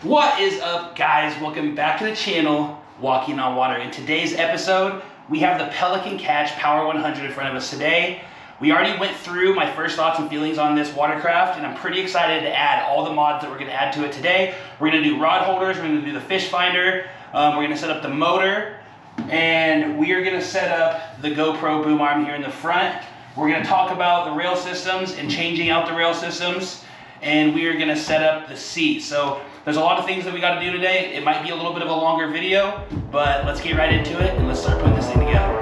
What is up, guys? Welcome back to the channel, Walking on Water. In today's episode, we have the Pelican Catch Power 100 in front of us today. We already went through my first thoughts and feelings on this watercraft, and I'm pretty excited to add all the mods that we're going to add to it today. We're going to do rod holders, we're going to do the fish finder, we're going to set up the motor, and we are going to set up the GoPro boom arm here in the front. We're going to talk about the rail systems and changing out the rail systems, and we are going to set up the seat. So there's a lot of things that we got to do today. It might be a little bit of a longer video, but let's get right into it and let's start putting this thing together.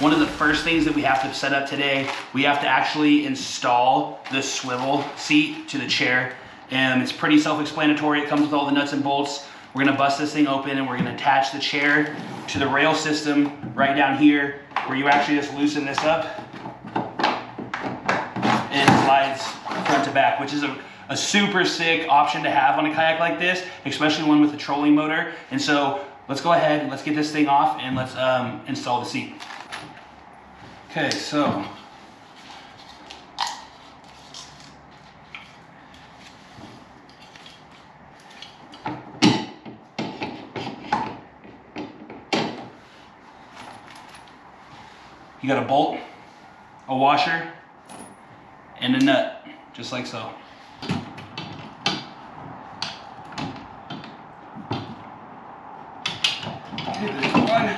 One of the first things that we have to set up today, we have to actually install the swivel seat to the chair. It's pretty self-explanatory. It comes with all the nuts and bolts. We're gonna bust this thing open and we're gonna attach the chair to the rail system right down here, where you actually just loosen this up and it slides front to back, which is a super sick option to have on a kayak like this, especially one with a trolling motor. And so let's go ahead and let's get this thing off and let's install the seat. Okay, so you got a bolt, a washer, and a nut, just like so. Okay, there's one.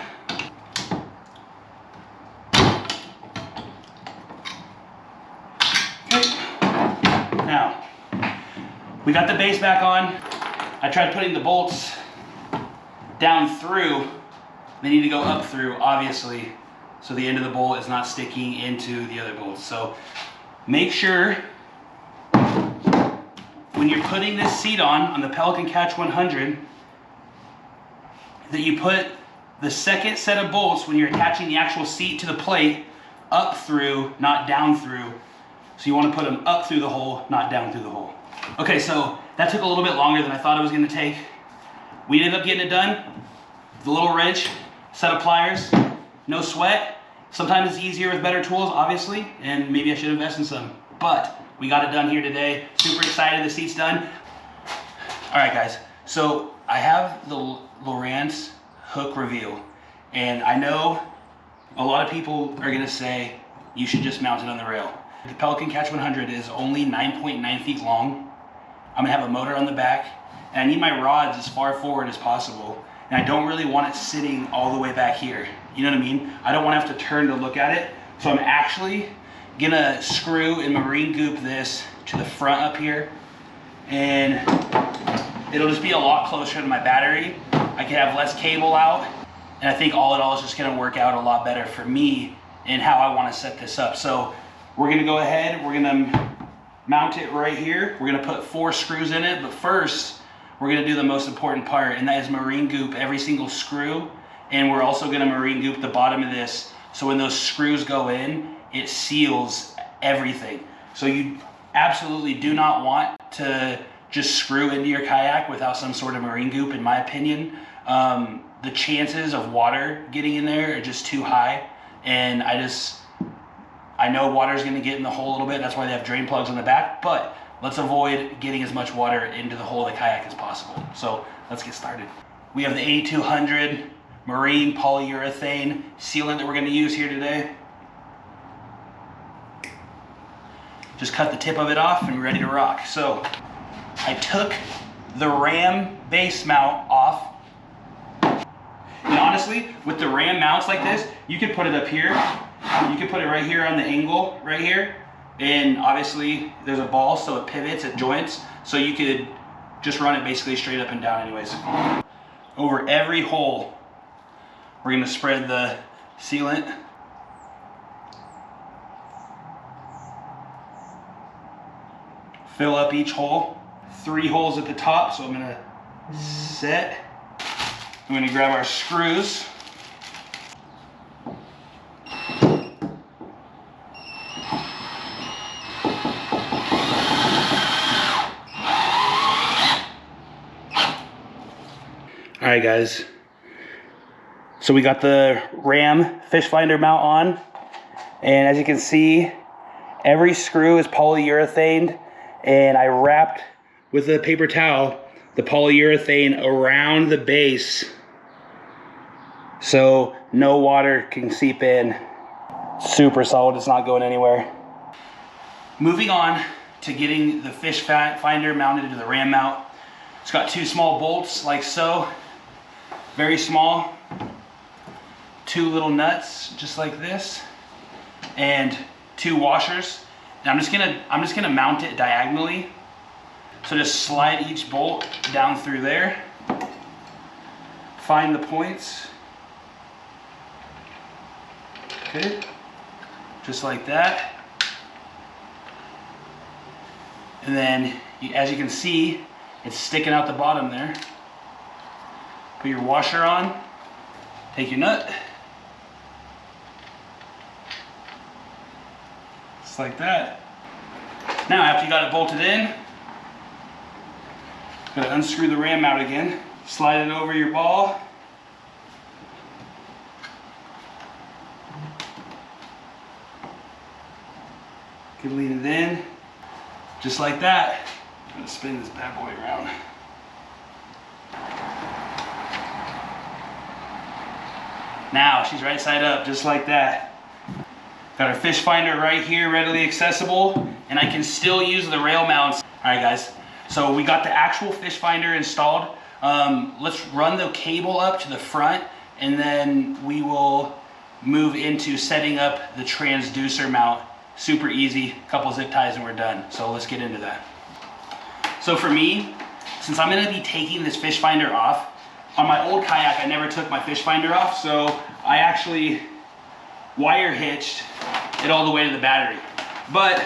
Now, we got the base back on. I tried putting the bolts down through. They need to go up through, obviously, so the end of the bolt is not sticking into the other bolts. So make sure when you're putting this seat on the Pelican Catch 100, that you put the second set of bolts when you're attaching the actual seat to the plate up through, not down through. So you want to put them up through the hole, not down through the hole. Okay, so that took a little bit longer than I thought it was going to take. We ended up getting it done. The little wrench, set of pliers, no sweat. Sometimes it's easier with better tools, obviously, and maybe I should invest in some. But we got it done here today. Super excited, the seat's done. All right, guys, so I have the Lowrance hook reveal, and I know a lot of people are going to say you should just mount it on the rail. The Pelican Catch 100 is only 9.9 feet long. I'm gonna have a motor on the back, and I need my rods as far forward as possible. And I don't really want it sitting all the way back here. You know what I mean? I don't want to have to turn to look at it. So I'm actually gonna screw and marine goop this to the front up here. And it'll just be a lot closer to my battery. I can have less cable out. And I think all in all, it's just gonna work out a lot better for me and how I wanna set this up. So we're gonna go ahead, we're gonna mount it right here. We're gonna put 4 screws in it, but first, we're gonna do the most important part, and that is marine goop every single screw. And we're also gonna marine goop the bottom of this, so when those screws go in, it seals everything. So you absolutely do not want to just screw into your kayak without some sort of marine goop, in my opinion. The chances of water getting in there are just too high, and I know water's gonna get in the hole a little bit, that's why they have drain plugs on the back, but let's avoid getting as much water into the hole of the kayak as possible. So let's get started. We have the 8200 marine polyurethane sealant that we're gonna use here today. Just cut the tip of it off and we're ready to rock. So I took the Ram base mount off. And honestly, with the Ram mounts like this, you could put it up here. You can put it right here on the angle, right here. And obviously there's a ball, so it pivots, it joints. So you could just run it basically straight up and down anyways. Over every hole, we're gonna spread the sealant. Fill up each hole. 3 holes at the top, so I'm gonna set. I'm gonna grab our screws. right, guys. So we got the Ram fish finder mount on, and as you can see, every screw is polyurethane, and I wrapped with a paper towel the polyurethane around the base so no water can seep in. Super solid, it's not going anywhere. Moving on to getting the fish finder mounted to the Ram mount. It's got 2 small bolts like so, very small. 2 little nuts just like this, and 2 washers. And I'm just gonna mount it diagonally. So just slide each bolt down through there. Find the points. Okay, just like that. And then, as you can see, it's sticking out the bottom there. Put your washer on, take your nut. Just like that. Now, after you got it bolted in, gotta unscrew the Ram mount again. Slide it over your ball. You can lean it in, just like that. I'm gonna spin this bad boy around. Now, she's right side up, just like that. Got our fish finder right here, readily accessible, and I can still use the rail mounts. All right, guys, so we got the actual fish finder installed. Let's run the cable up to the front, and then we will move into setting up the transducer mount. Super easy, couple zip ties and we're done. So let's get into that. So for me, since I'm gonna be taking this fish finder off, on my old kayak, I never took my fish finder off, so I actually wire hitched it all the way to the battery. But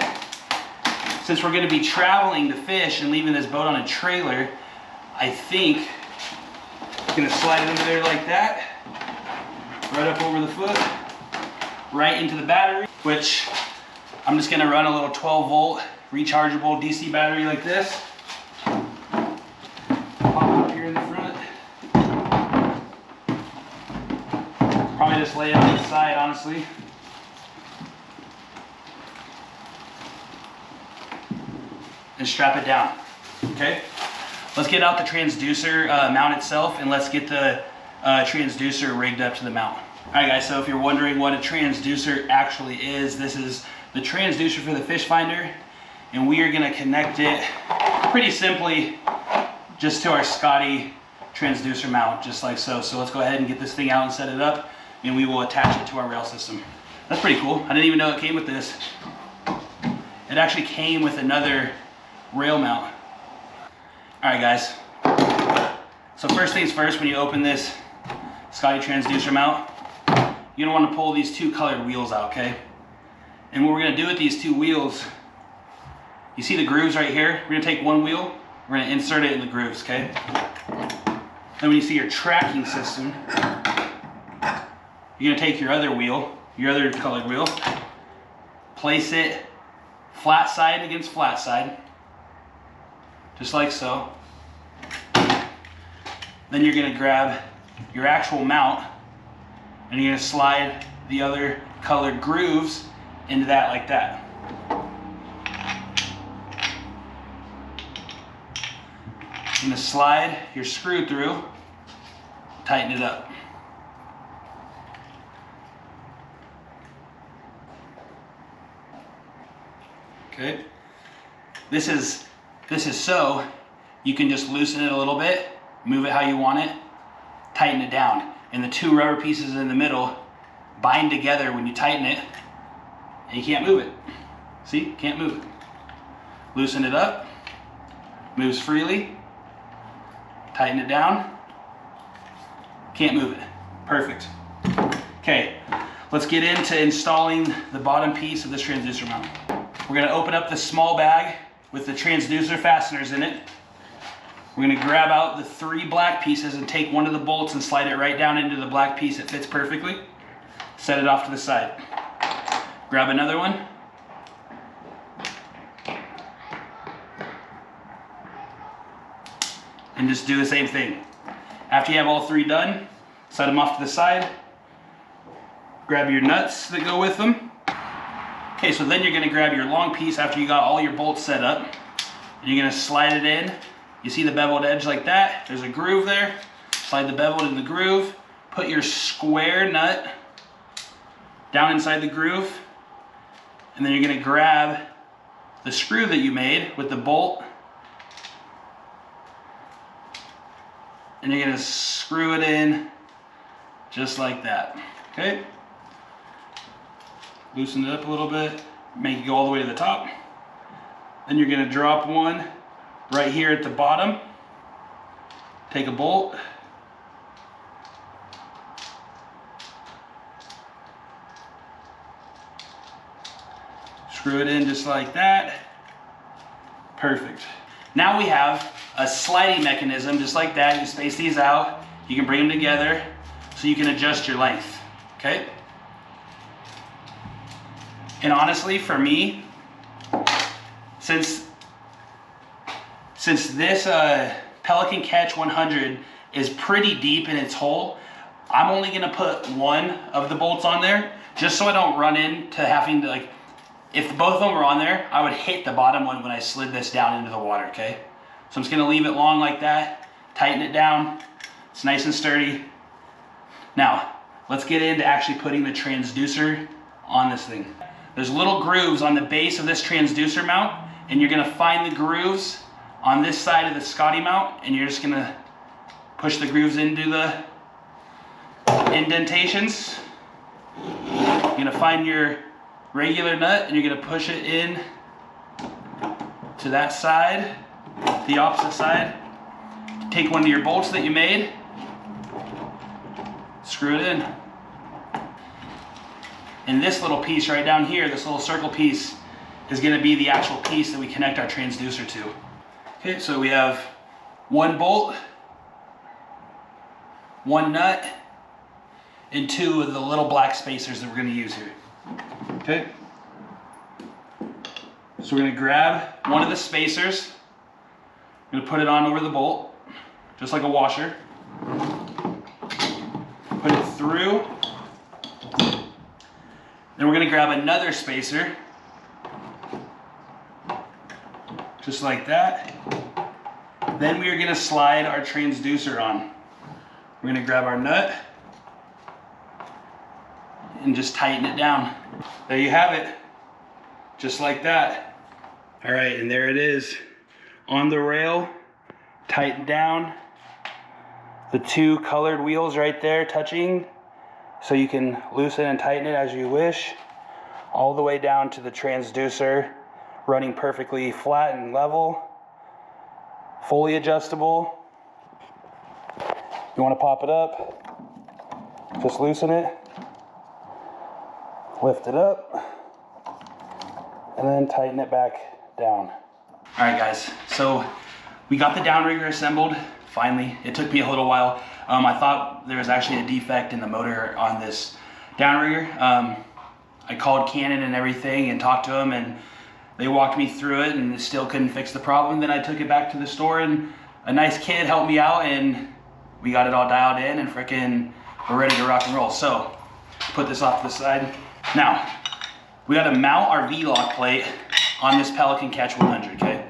since we're gonna be traveling to fish and leaving this boat on a trailer, I think I'm gonna slide it into there like that, right up over the foot, right into the battery, which I'm just gonna run a little 12-volt rechargeable DC battery like this. Pop up here in the front. Probably just lay it on the side, honestly. And strap it down, okay? Let's get out the transducer mount itself, and let's get the transducer rigged up to the mount. All right, guys, so if you're wondering what a transducer actually is, this is the transducer for the fish finder, and we are gonna connect it pretty simply just to our Scotty transducer mount, just like so. So let's go ahead and get this thing out and set it up, and we will attach it to our rail system. That's pretty cool. I didn't even know it came with this. It actually came with another rail mount. All right, guys. So first things first, when you open this Scotty transducer mount, you're gonna wanna pull these 2 colored wheels out, okay? And what we're gonna do with these 2 wheels, you see the grooves right here? We're gonna take 1 wheel, we're gonna insert it in the grooves, okay? Then when you see your tracking system, you're gonna take your other wheel, your other colored wheel, place it flat side against flat side, just like so. Then you're gonna grab your actual mount, and you're gonna slide the other colored grooves into that like that. You're gonna slide your screw through, tighten it up. Okay. This is so you can just loosen it a little bit, move it how you want it, tighten it down. And the 2 rubber pieces in the middle bind together when you tighten it, and you can't move it. See, can't move it. Loosen it up, moves freely, tighten it down, can't move it. Perfect. Okay, let's get into installing the bottom piece of this transducer mount. We're gonna open up the small bag with the transducer fasteners in it. We're gonna grab out the 3 black pieces and take one of the bolts and slide it right down into the black piece. It fits perfectly. Set it off to the side. Grab another one. And just do the same thing. After you have all 3 done, set them off to the side. Grab your nuts that go with them. Okay, so then you're gonna grab your long piece after you got all your bolts set up. And you're gonna slide it in. You see the beveled edge like that? There's a groove there. Slide the bevel in the groove. Put your square nut down inside the groove. And then you're gonna grab the screw that you made with the bolt. And you're gonna screw it in just like that, okay? Loosen it up a little bit, make it go all the way to the top. Then you're gonna drop one right here at the bottom. Take a bolt. Screw it in just like that. Perfect. Now we have a sliding mechanism just like that. You space these out. You can bring them together so you can adjust your length, okay? And honestly, for me, since this Pelican Catch 100 is pretty deep in its hole, I'm only gonna put one of the bolts on there just so I don't run into having to, like, if both of them were on there, I would hit the bottom one when I slid this down into the water, okay? So I'm just gonna leave it long like that, tighten it down. It's nice and sturdy. Now, let's get into actually putting the transducer on this thing. There's little grooves on the base of this transducer mount, and you're gonna find the grooves on this side of the Scotty mount, and you're just gonna push the grooves into the indentations. You're gonna find your regular nut, and you're gonna push it in to that side, the opposite side. Take one of your bolts that you made, screw it in. And this little piece right down here, this little circle piece, is gonna be the actual piece that we connect our transducer to. Okay, so we have one bolt, one nut, and 2 of the little black spacers that we're gonna use here. Okay, so we're gonna grab one of the spacers, I'm gonna put it on over the bolt, just like a washer. Put it through. Then we're gonna grab another spacer, just like that. Then we are gonna slide our transducer on. We're gonna grab our nut and just tighten it down. There you have it, just like that. All right, and there it is. On the rail, tightened down. The 2 colored wheels right there touching, so you can loosen and tighten it as you wish. All the way down to the transducer, running perfectly flat and level. Fully adjustable. You want to pop it up, just loosen it, lift it up, and then tighten it back down. All right guys, so we got the Downrigger assembled, finally. It took me a little while. I thought there was actually a defect in the motor on this Downrigger. I called Canon and everything and talked to them, and they walked me through it and still couldn't fix the problem. Then I took it back to the store, and a nice kid helped me out, and we got it all dialed in, and frickin' we're ready to rock and roll. So, put this off to the side. Now, we gotta mount our V-lock plate on this Pelican Catch 100, okay?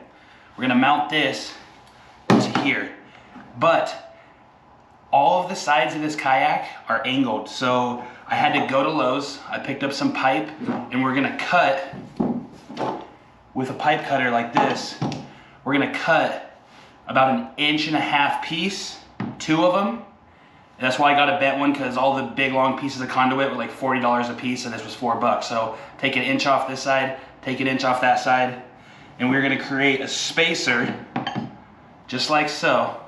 We're gonna mount this to here. But all of the sides of this kayak are angled, so I had to go to Lowe's. I picked up some pipe, and we're gonna cut with a pipe cutter like this. We're gonna cut about 1.5 inch piece, 2 of them. That's why I got a bent one, because all the big long pieces of conduit were like $40 a piece, and this was $4. So take 1 inch off this side, take 1 inch off that side, and we're gonna create a spacer just like so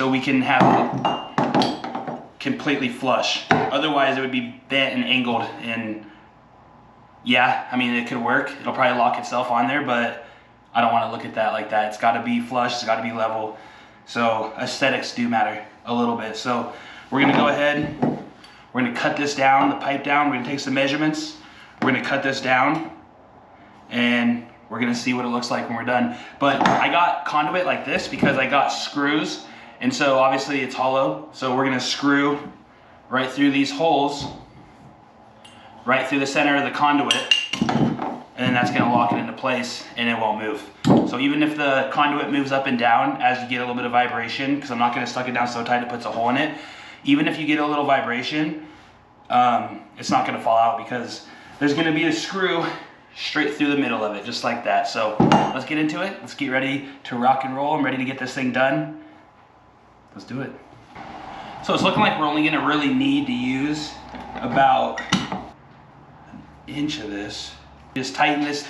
we can have it completely flush. Otherwise it would be bent and angled, and yeah, I mean, it could work. It'll probably lock itself on there, but I don't want to look at that like that. It's got to be flush, it's got to be level. So aesthetics do matter a little bit. So we're gonna go ahead, we're gonna cut this down, the pipe down. We're gonna take some measurements, we're gonna cut this down, and we're gonna see what it looks like when we're done. But I got conduit like this because I got screws And so obviously it's hollow. So we're gonna screw right through these holes, right through the center of the conduit, and then that's gonna lock it into place and it won't move. So even if the conduit moves up and down as you get a little bit of vibration, because I'm not gonna stuck it down so tight it puts a hole in it, even if you get a little vibration, it's not gonna fall out because there's gonna be a screw straight through the middle of it, just like that. So let's get into it. Let's get ready to rock and roll. I'm ready to get this thing done. Let's do it. So it's looking like we're only gonna really need to use about an inch of this. Just tighten this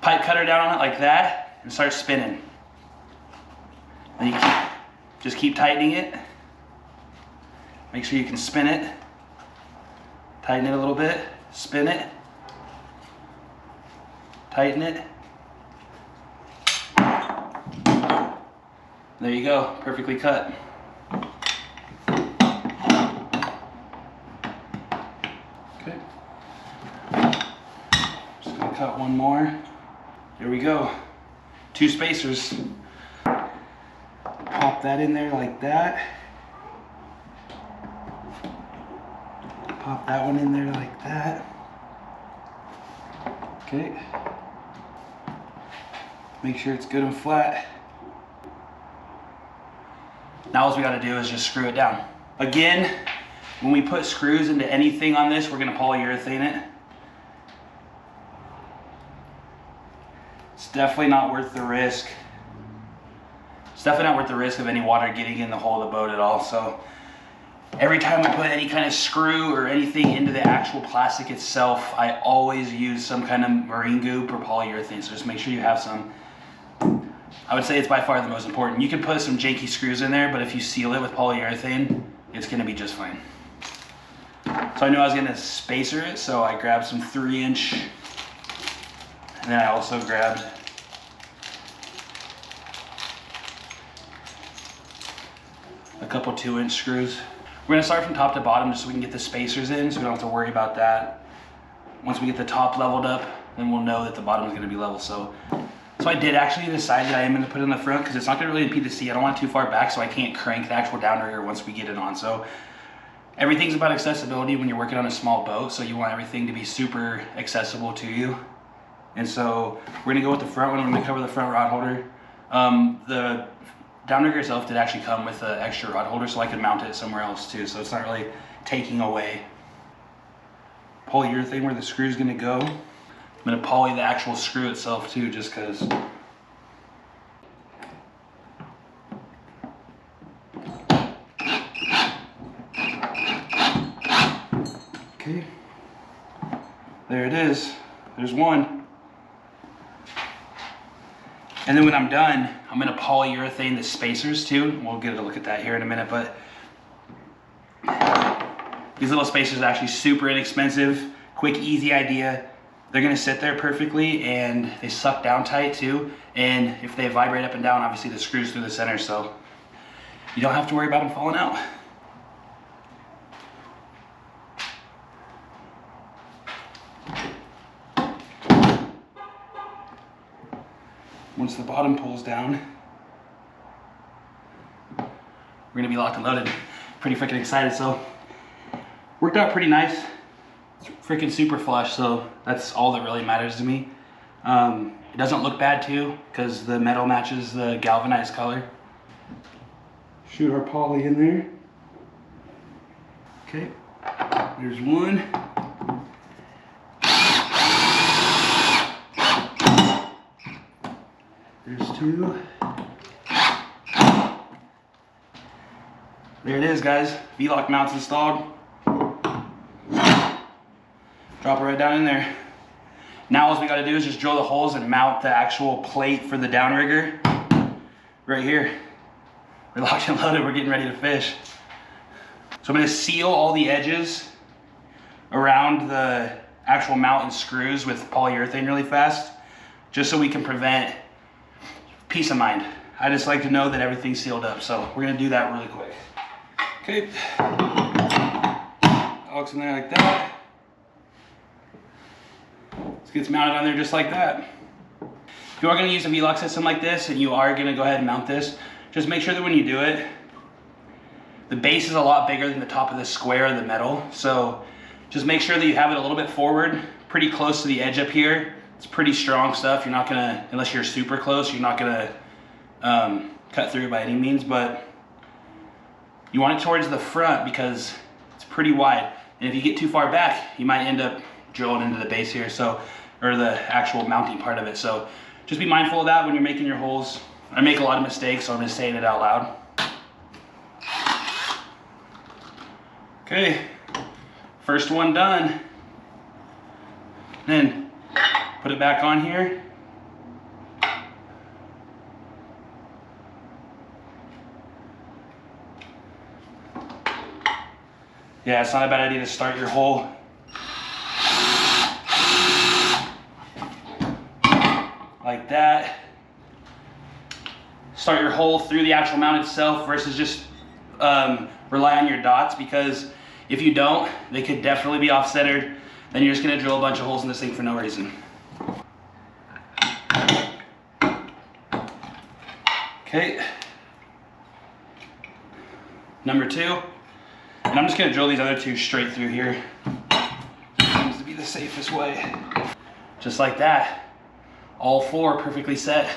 pipe cutter down on it like that and start spinning. And you just keep tightening it. Make sure you can spin it. Tighten it a little bit, spin it. Tighten it. There you go, perfectly cut. Okay. Just gonna cut one more. Here we go. 2 spacers. Pop that in there like that. Pop that one in there like that. Okay. Make sure it's good and flat. Now all we gotta do is just screw it down. Again, when we put screws into anything on this, we're gonna polyurethane it. It's definitely not worth the risk. It's definitely not worth the risk of any water getting in the hull of the boat at all. So every time we put any kind of screw or anything into the actual plastic itself, I always use some kind of marine goop or polyurethane. So just make sure you have some. I would say it's by far the most important. You can put some janky screws in there, but if you seal it with polyurethane, it's gonna be just fine. So I knew I was gonna spacer it, so I grabbed some 3-inch, and then I also grabbed a couple 2-inch screws. We're gonna start from top to bottom just so we can get the spacers in, so we don't have to worry about that. Once we get the top leveled up, then we'll know that the bottom is gonna be level. So I did actually decide that I am gonna put it in the front because it's not gonna really impede the seat. I don't want it too far back so I can't crank the actual downrigger once we get it on. So everything's about accessibility when you're working on a small boat, so you want everything to be super accessible to you. And so we're gonna go with the front one. We're gonna cover the front rod holder. The downrigger itself did actually come with an extra rod holder so I could mount it somewhere else too, so it's not really taking away. Polyurethane where the screw's gonna go. I'm gonna poly the actual screw itself too, just cause. Okay, there it is, there's one. And then when I'm done, I'm gonna polyurethane the spacers too. We'll get a look at that here in a minute, but these little spacers are actually super inexpensive, quick, easy idea. They're gonna sit there perfectly and they suck down tight too. And if they vibrate up and down, obviously the screws through the center, so you don't have to worry about them falling out. Once the bottom pulls down, we're gonna be locked and loaded. Pretty freaking excited, so worked out pretty nice. It's freaking super flush, so that's all that really matters to me. It doesn't look bad too, because the metal matches the galvanized color. Shoot our poly in there. Okay, there's one. There's 2. There it is, guys. V-lock mounts installed. Drop it right down in there. Now all we gotta do is just drill the holes and mount the actual plate for the downrigger right here. We're locked and loaded, we're getting ready to fish. So I'm gonna seal all the edges around the actual mount and screws with polyurethane really fast, just so we can prevent peace of mind. I just like to know that everything's sealed up, so we're gonna do that really quick. Okay, hooks in there like that. This gets mounted on there just like that. If you are gonna use a V-lock system like this and you are gonna go ahead and mount this, just make sure that when you do it, the base is a lot bigger than the top of the square of the metal. So just make sure that you have it a little bit forward, pretty close to the edge up here. It's pretty strong stuff. You're not gonna, unless you're super close, you're not gonna cut through by any means, but you want it towards the front because it's pretty wide. And if you get too far back, you might end up drilling into the base here, so, or the actual mounting part of it. So just be mindful of that when you're making your holes. I make a lot of mistakes, so I'm just saying it out loud. Okay, first one done. Then put it back on here. Yeah, it's not a bad idea to start your hole like that. Start your hole through the actual mount itself versus just rely on your dots, because if you don't, they could definitely be off-centered. Then you're just gonna drill a bunch of holes in this thing for no reason. Okay. Number 2. And I'm just gonna drill these other 2 straight through here. Seems to be the safest way. Just like that. All 4 perfectly set.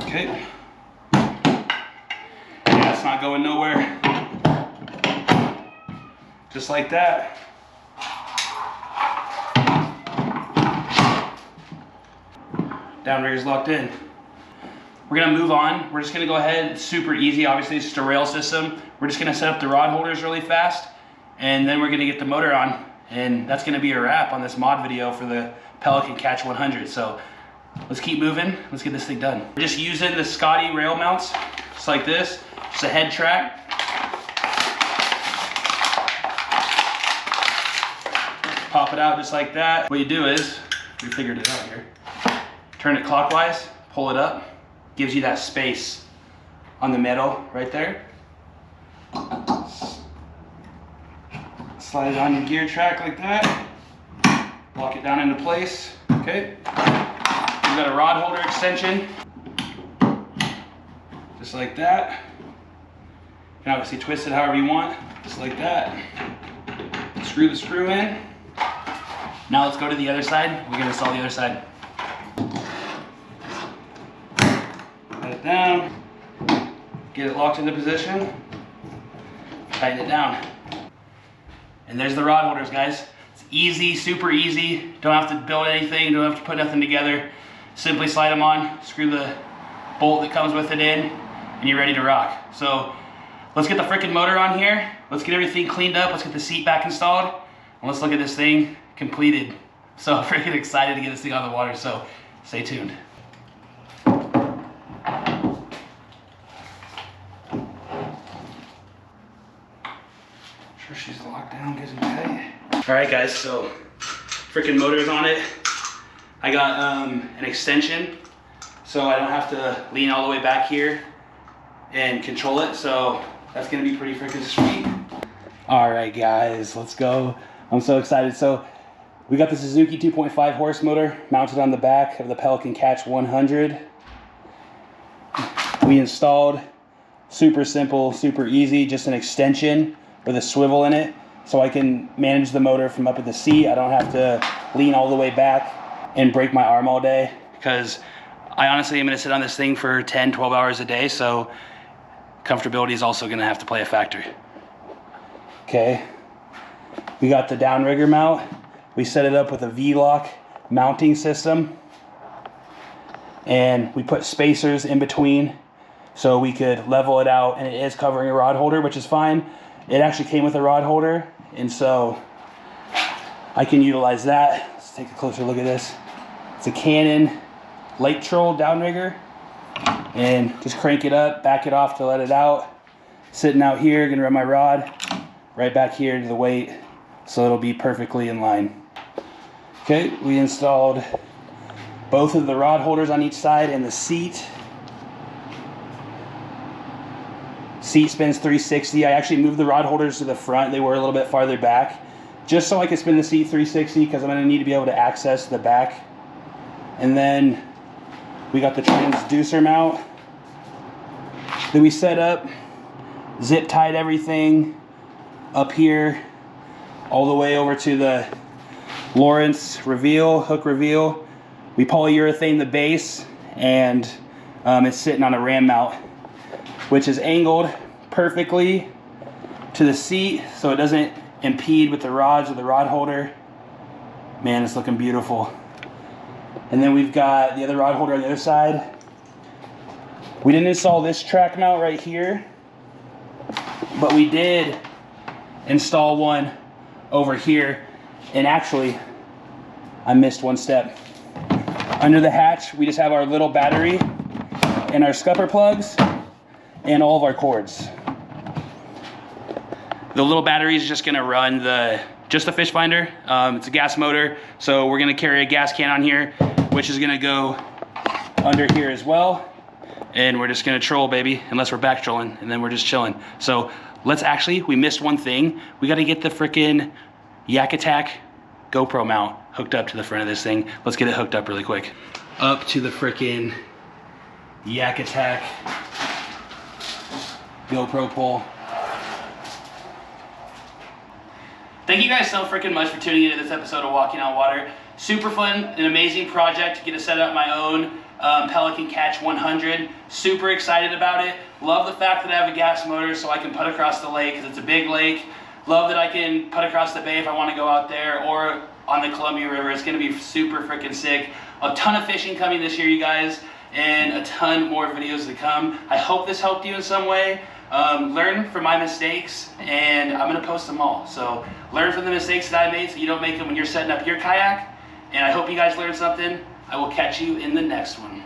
Okay. Yeah, it's not going nowhere. Just like that. Downrigger's locked in. We're gonna move on. We're just gonna go ahead, it's super easy. Obviously it's just a rail system. We're just gonna set up the rod holders really fast, and then we're gonna get the motor on. And that's gonna be a wrap on this mod video for the Pelican Catch 100. So let's keep moving. Let's get this thing done. We're just using the Scotty rail mounts, just like this. Just a head track. Pop it out just like that. What you do is, we figured it out here. Turn it clockwise, pull it up. Gives you that space on the metal right there. Slide it on your gear track like that. Lock it down into place. Okay. We've got a rod holder extension. Just like that. You can obviously twist it however you want. Just like that. Screw the screw in. Now let's go to the other side. We're gonna install the other side. Let it down. Get it locked into position. Tighten it down. And there's the rod holders, guys. It's easy, super easy. Don't have to build anything, don't have to put nothing together. Simply slide them on, screw the bolt that comes with it in, and you're ready to rock. So let's get the freaking motor on here. Let's get everything cleaned up. Let's get the seat back installed. And let's look at this thing completed. So I'm freaking excited to get this thing on the water, so stay tuned. Sure she's locked down, good and tight. All right guys, so freaking motor's on it. I got an extension, so I don't have to lean all the way back here and control it, so that's gonna be pretty freaking sweet. All right guys, let's go. I'm so excited. So we got the Suzuki 2.5 horse motor mounted on the back of the Pelican Catch 100. We installed, super simple, super easy, just an extension with a swivel in it, so I can manage the motor from up at the seat. I don't have to lean all the way back and break my arm all day, because I honestly am gonna sit on this thing for 10, 12 hours a day, so comfortability is also gonna have to play a factor. Okay, we got the Downrigger mount. We set it up with a V-lock mounting system, and we put spacers in between so we could level it out, and it is covering a rod holder, which is fine. It actually came with a rod holder, and so I can utilize that. Let's take a closer look at this. It's a Canon Lake Troll Downrigger, and just crank it up, back it off to let it out. Sitting out here, gonna run my rod right back here to the weight, so it'll be perfectly in line. Okay, we installed both of the rod holders on each side and the seat. Seat spins 360. I actually moved the rod holders to the front. They were a little bit farther back, just so I could spin the seat 360, because I'm going to need to be able to access the back And then we got the transducer mount that we set up, zip tied everything up here all the way over to the Lawrence reveal, hook reveal. We polyurethane the base, and it's sitting on a ram mount, which is angled perfectly to the seat so it doesn't impede with the rods or the rod holder. Man, it's looking beautiful. And then we've got the other rod holder on the other side. We didn't install this track mount right here, but we did install one over here. And actually, I missed one step. Under the hatch, we just have our little battery and our scupper plugs and all of our cords. The little battery is just gonna run just the fish finder. It's a gas motor, so we're gonna carry a gas can on here, which is gonna go under here as well. And we're just gonna troll, baby, unless we're back trolling, and then we're just chilling. So we missed one thing. We gotta get the frickin' Yak Attack GoPro mount hooked up to the front of this thing. Let's get it hooked up really quick. Up to the frickin' Yak Attack GoPro pole. Thank you guys so freaking much for tuning into this episode of Walking on Water. Super fun, an amazing project to get to set up my own Pelican Catch 100. Super excited about it. Love the fact that I have a gas motor so I can putt across the lake because it's a big lake. Love that I can putt across the bay if I want to go out there or on the Columbia River. It's going to be super freaking sick. A ton of fishing coming this year, you guys, and a ton more videos to come. I hope this helped you in some way. Learn from my mistakes, and I'm going to post them all. So learn from the mistakes that I made so you don't make them when you're setting up your kayak. And I hope you guys learned something. I will catch you in the next one.